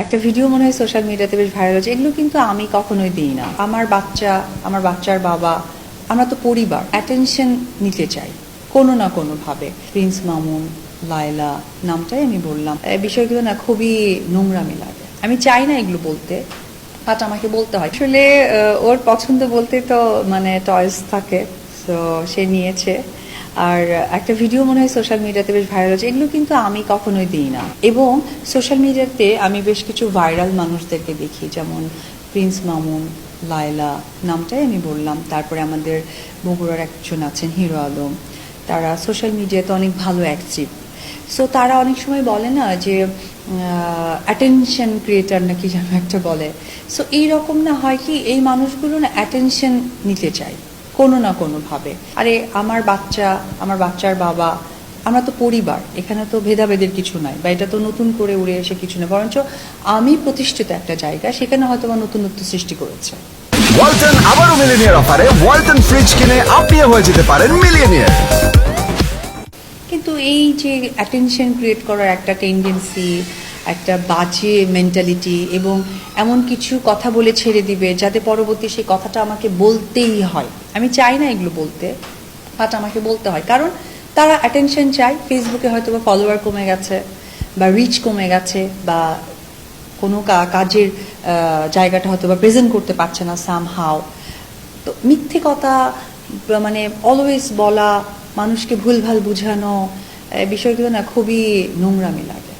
একটা ভিডিও মনে হয় সোশ্যাল মিডিয়াতে বেশ ভাইরাল হচ্ছে, এগুলো কিন্তু আমি কখনোই দিই না। আমার বাচ্চার বাবা, আমরা তো পরিবার, অ্যাটেনশন নিতে চাই কোনো না কোনোভাবে। প্রিন্স মামুন, লায়লা নামটাই আমি বললাম, এই বিষয়গুলো না খুবই নোংরামি লাগে। আমি চাই না এগুলো বলতে, বাট আমাকে বলতে হয়। আসলে ওর পছন্দ বলতে তো মানে টয়েস থাকে, তো সে নিয়েছে। আর একটা ভিডিও মনে হয় সোশ্যাল মিডিয়াতে বেশ ভাইরাল হচ্ছে, এগুলো কিন্তু আমি কখনোই দিই না। এবং সোশ্যাল মিডিয়াতে আমি বেশ কিছু ভাইরাল মানুষদেরকে দেখি, যেমন প্রিন্স মামুন, লায়লা নামটাই আমি বললাম, তারপরে আমাদের বগুড়ার একজন আছেন হিরো আলম, তারা সোশ্যাল মিডিয়াতে অনেক ভালো অ্যাক্টিভ। সো তারা অনেক সময় বলে না যে অ্যাটেনশন ক্রিয়েটার নাকি যেন একটা বলে। সো এইরকম না হয় কি, এই মানুষগুলো না অ্যাটেনশন নিতে চায় কোনো না কোনোভাবে। আরে আমার বাচ্চার বাবা, আমরা তো পরিবার, এখানে তো ভেদাভেদের কিছু নাই, বা এটা তো নতুন করে উড়ে এসে কিছু না, বরঞ্চ আমি প্রতিষ্ঠিত একটা জায়গা, সেখানে হয়তো বা নতুনত্ব সৃষ্টি করেছে। ওয়ালটন আবারও মিলিনিয়ার অফারে ওয়ালটন ফ্রিজ কিনে আপনিও হয়ে যেতে পারেন মিলিয়নিয়ার। কিন্তু এই যে অ্যাটেনশন ক্রিয়েট করার একটা টেন্ডেন্সি, একটা বাজে মেন্টালিটি, এবং এমন কিছু কথা বলে ছেড়ে দিবে যাতে পরবর্তী সেই কথাটা আমাকে বলতেই হয়। আমি চাই না এগুলো বলতে, বাট আমাকে বলতে হয়, কারণ তারা অ্যাটেনশন চায়। ফেসবুকে হয়তো বা ফলোয়ার কমে গেছে, বা রিচ কমে গেছে, বা কোনো কাজের জায়গাটা হয়তো বা প্রেজেন্ট করতে পারছে না সামহাও। তো মিথ্যে কথা মানে অলওয়েজ বলা, মানুষকে ভুলভাল বুঝানো, বিষয়গুলো না খুবই নোংরামি লাগে।